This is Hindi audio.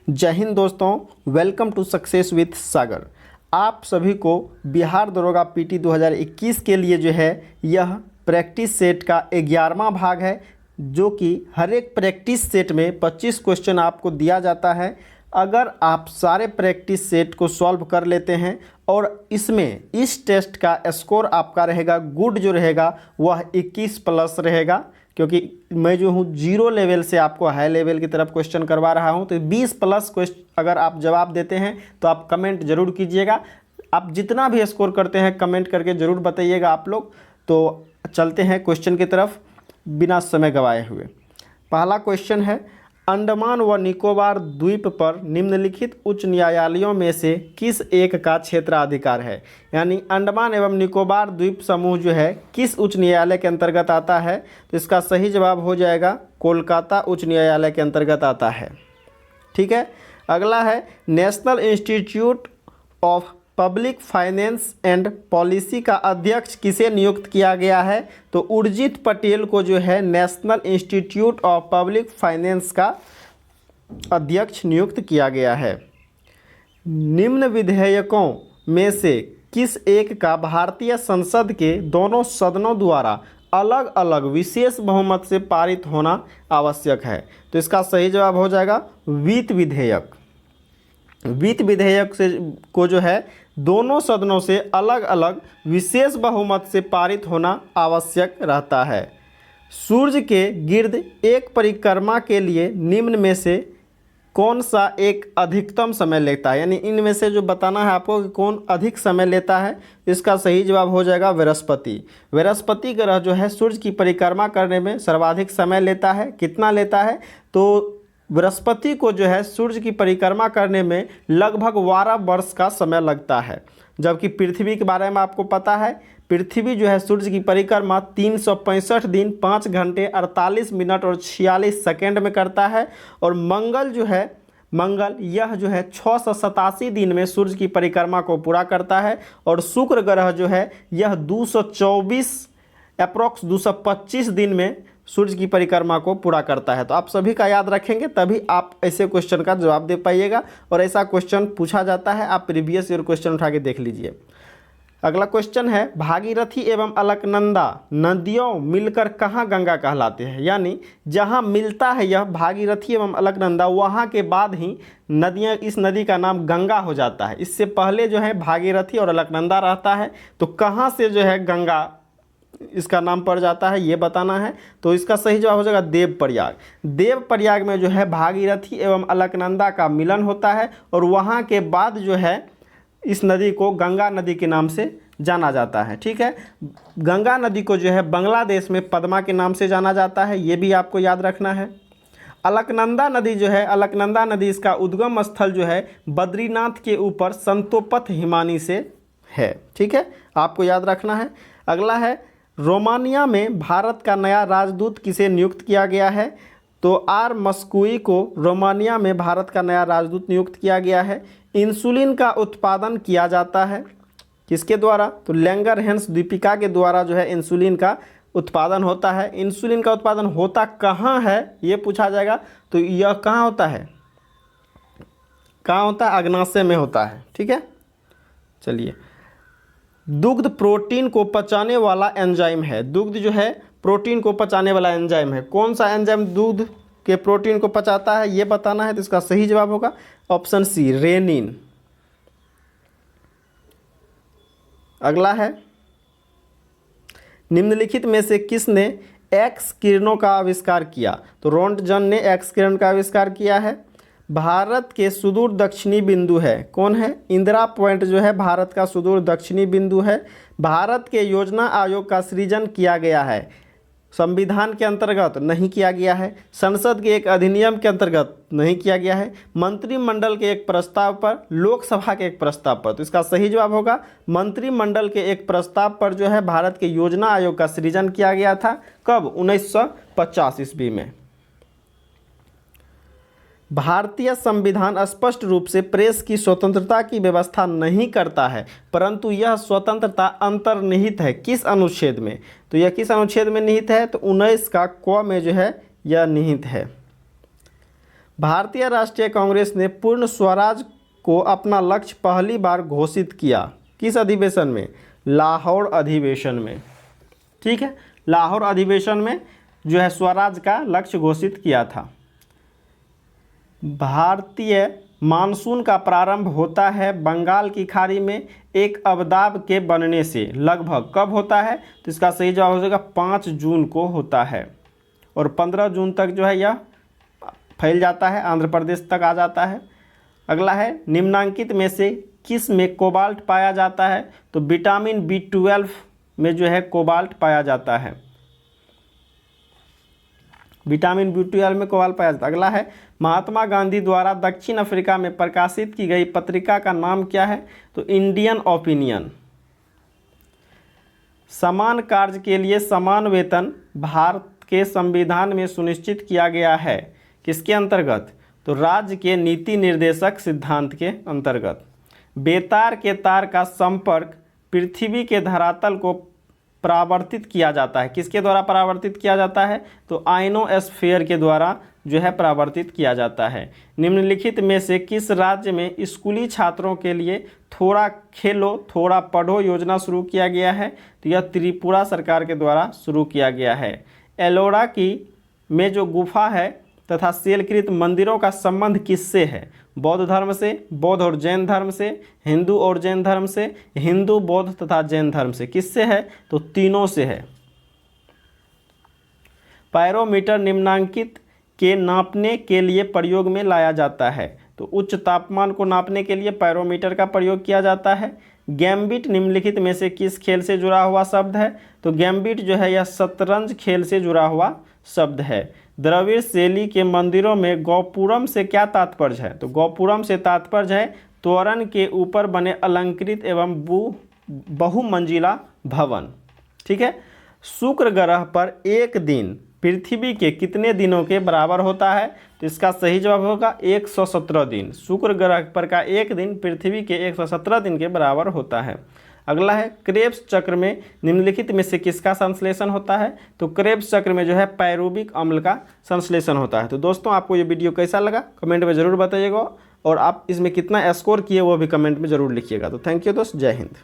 जय हिंद दोस्तों, वेलकम टू सक्सेस विथ सागर। आप सभी को बिहार दरोगा पीटी 2021 के लिए जो है यह प्रैक्टिस सेट का 11वां भाग है, जो कि हर एक प्रैक्टिस सेट में 25 क्वेश्चन आपको दिया जाता है। अगर आप सारे प्रैक्टिस सेट को सॉल्व कर लेते हैं और इसमें इस टेस्ट का स्कोर आपका रहेगा गुड, जो रहेगा वह 21 प्लस रहेगा, क्योंकि मैं जो हूँ 0 लेवल से आपको हाई लेवल की तरफ क्वेश्चन करवा रहा हूँ। तो 20 प्लस क्वेश्चन अगर आप जवाब देते हैं तो आप कमेंट जरूर कीजिएगा। आप जितना भी स्कोर करते हैं कमेंट करके ज़रूर बताइएगा आप लोग। तो चलते हैं क्वेश्चन की तरफ बिना समय गंवाए हुए। पहला क्वेश्चन है, अंडमान व निकोबार द्वीप पर निम्नलिखित उच्च न्यायालयों में से किस एक का क्षेत्राधिकार है। यानी अंडमान एवं निकोबार द्वीप समूह जो है किस उच्च न्यायालय के अंतर्गत आता है। तो इसका सही जवाब हो जाएगा कोलकाता उच्च न्यायालय के अंतर्गत आता है। ठीक है। अगला है, national institute of public finance and policy का अध्यक्ष किसे नियुक्त किया गया है। तो उर्जित पटेल को जो है national institute of public finance का अध्यक्ष नियुक्त किया गया है। निम्न विधेयकों में से किस एक का भारतीय संसद के दोनों सदनों द्वारा अलग अलग विशेष बहुमत से पारित होना आवश्यक है। तो इसका सही जवाब हो जाएगा वित्त विधेयक। वित्त विधेयक से को जो है दोनों सदनों से अलग अलग विशेष बहुमत से पारित होना आवश्यक रहता है। सूर्य के गिर्द एक परिक्रमा के लिए निम्न में से कौन सा एक अधिकतम समय लेता है। यानी इनमें से जो बताना है आपको कि कौन अधिक समय लेता है। इसका सही जवाब हो जाएगा बृहस्पति। बृहस्पति ग्रह जो है सूर्य की परिक्रमा करने में सर्वाधिक समय लेता है। कितना लेता है? तो बृहस्पति को जो है सूर्य की परिक्रमा करने में लगभग 12 वर्ष का समय लगता है। जबकि पृथ्वी के बारे में आपको पता है, पृथ्वी जो है सूर्य की परिक्रमा 365 दिन 5 घंटे 48 मिनट और 46 सेकेंड में करता है। और मंगल जो है यह जो है 687 दिन में सूर्य की परिक्रमा को पूरा करता है। और शुक्र ग्रह जो है यह 225 दिन में सूर्य की परिक्रमा को पूरा करता है। तो आप सभी का याद रखेंगे तभी आप ऐसे क्वेश्चन का जवाब दे पाइएगा। और ऐसा क्वेश्चन पूछा जाता है, आप प्रीवियस ईयर क्वेश्चन उठा के देख लीजिए। अगला क्वेश्चन है, भागीरथी एवं अलकनंदा नदियों मिलकर कहाँ गंगा कहलाते हैं। यानी जहाँ मिलता है यह भागीरथी एवं अलकनंदा, वहाँ के बाद ही नदियाँ, इस नदी का नाम गंगा हो जाता है। इससे पहले जो है भागीरथी और अलकनंदा रहता है। तो कहाँ से जो है गंगा इसका नाम पड़ जाता है ये बताना है। तो इसका सही जवाब हो जाएगा देवप्रयाग। देवप्रयाग में जो है भागीरथी एवं अलकनंदा का मिलन होता है और वहाँ के बाद जो है इस नदी को गंगा नदी के नाम से जाना जाता है। ठीक है। गंगा नदी को जो है बांग्लादेश में पद्मा के नाम से जाना जाता है, ये भी आपको याद रखना है। अलकनंदा नदी जो है, अलकनंदा नदी इसका उद्गम स्थल जो है बद्रीनाथ के ऊपर संतोपथ हिमानी से है। ठीक है, आपको याद रखना है। अगला है, रोमानिया में भारत का नया राजदूत किसे नियुक्त किया गया है। तो आर मस्कुई को रोमानिया में भारत का नया राजदूत नियुक्त किया गया है। इंसुलिन का उत्पादन किया जाता है किसके द्वारा। तो लैंगरहैंस द्वीपिका के द्वारा जो है इंसुलिन का उत्पादन होता है। इंसुलिन का उत्पादन होता कहाँ है ये पूछा जाएगा। तो यह कहाँ होता है, कहाँ होता है? अग्नाशय में होता है। ठीक है, चलिए। दुग्ध प्रोटीन को पचाने वाला एंजाइम है। दुग्ध जो है प्रोटीन को पचाने वाला एंजाइम है। कौन सा एंजाइम दूध के प्रोटीन को पचाता है ये बताना है। तो इसका सही जवाब होगा ऑप्शन सी, रेनिन। अगला है, निम्नलिखित में से किसने एक्स किरणों का आविष्कार किया। तो रोंटगन ने एक्स किरण का आविष्कार किया है। भारत के सुदूर दक्षिणी बिंदु है, कौन है? इंदिरा पॉइंट जो है भारत का सुदूर दक्षिणी बिंदु है। भारत के योजना आयोग का सृजन किया गया है, संविधान के अंतर्गत नहीं किया गया है। संसद के एक अधिनियम के अंतर्गत नहीं किया गया है। मंत्रिमंडल के एक प्रस्ताव पर, लोकसभा के एक प्रस्ताव पर। तो इसका सही जवाब होगा मंत्रिमंडल के एक प्रस्ताव पर जो है भारत के योजना आयोग का सृजन किया गया था। कब? 1950 ईस्वी में। भारतीय संविधान स्पष्ट रूप से प्रेस की स्वतंत्रता की व्यवस्था नहीं करता है, परंतु यह स्वतंत्रता अंतर्निहित है। किस अनुच्छेद में? तो यह किस अनुच्छेद में निहित है? तो 19 का क में जो है यह निहित है। भारतीय राष्ट्रीय कांग्रेस ने पूर्ण स्वराज को अपना लक्ष्य पहली बार घोषित किया किस अधिवेशन में? लाहौर अधिवेशन में। ठीक है, लाहौर अधिवेशन में जो है स्वराज का लक्ष्य घोषित किया था। भारतीय मानसून का प्रारंभ होता है बंगाल की खाड़ी में एक अवदाब के बनने से। लगभग कब होता है? तो इसका सही जवाब हो जाएगा 5 जून को होता है और 15 जून तक जो है यह फैल जाता है, आंध्र प्रदेश तक आ जाता है। अगला है निम्नांकित में से किस में कोबाल्ट पाया जाता है? तो विटामिन B12 में जो है कोबाल्ट पाया जाता है। विटामिन B12 में कोबाल्ट पाया जाता है। अगला है महात्मा गांधी द्वारा दक्षिण अफ्रीका में प्रकाशित की गई पत्रिका का नाम क्या है? तो इंडियन ओपिनियन। समान कार्य के लिए समान वेतन भारत के संविधान में सुनिश्चित किया गया है। किसके अंतर्गत? तो राज्य के नीति निर्देशक सिद्धांत के अंतर्गत। बेतार के तार का संपर्क पृथ्वी के धरातल को परावर्तित किया जाता है। किसके द्वारा परावर्तित किया जाता है? तो आयनोस्फीयर के द्वारा जो है परावर्तित किया जाता है। निम्नलिखित में से किस राज्य में स्कूली छात्रों के लिए थोड़ा खेलो थोड़ा पढ़ो योजना शुरू किया गया है? तो यह त्रिपुरा सरकार के द्वारा शुरू किया गया है। एलोरा की में जो गुफा है तथा शैलकृत मंदिरों का संबंध किससे है? बौद्ध धर्म से, बौद्ध और जैन धर्म से, हिंदू और जैन धर्म से, हिंदू बौद्ध तथा जैन धर्म से। किससे है? तो तीनों से है। पायरोमीटर निम्नांकित के नापने के लिए प्रयोग में लाया जाता है। तो उच्च तापमान को नापने के लिए पायरोमीटर का प्रयोग किया जाता है। गैम्बिट निम्नलिखित में से किस खेल से जुड़ा हुआ शब्द है? तो गैम्बिट जो है यह शतरंज खेल से जुड़ा हुआ शब्द है। द्रविड़ शैली के मंदिरों में गोपुरम से क्या तात्पर्य है? तो गोपुरम से तात्पर्य है तोरण के ऊपर बने अलंकृत एवं बहुमंजिला भवन। ठीक है। शुक्र ग्रह पर एक दिन पृथ्वी के कितने दिनों के बराबर होता है? तो इसका सही जवाब होगा 117 दिन। शुक्र ग्रह पर का एक दिन पृथ्वी के 117 दिन के बराबर होता है। अगला है क्रेब्स चक्र में निम्नलिखित में से किसका संश्लेषण होता है? तो क्रेब्स चक्र में जो है पायरुविक अम्ल का संश्लेषण होता है। तो दोस्तों आपको ये वीडियो कैसा लगा कमेंट में ज़रूर बताइएगा और आप इसमें कितना स्कोर किए वो भी कमेंट में ज़रूर लिखिएगा। तो थैंक यू दोस्त, जय हिंद।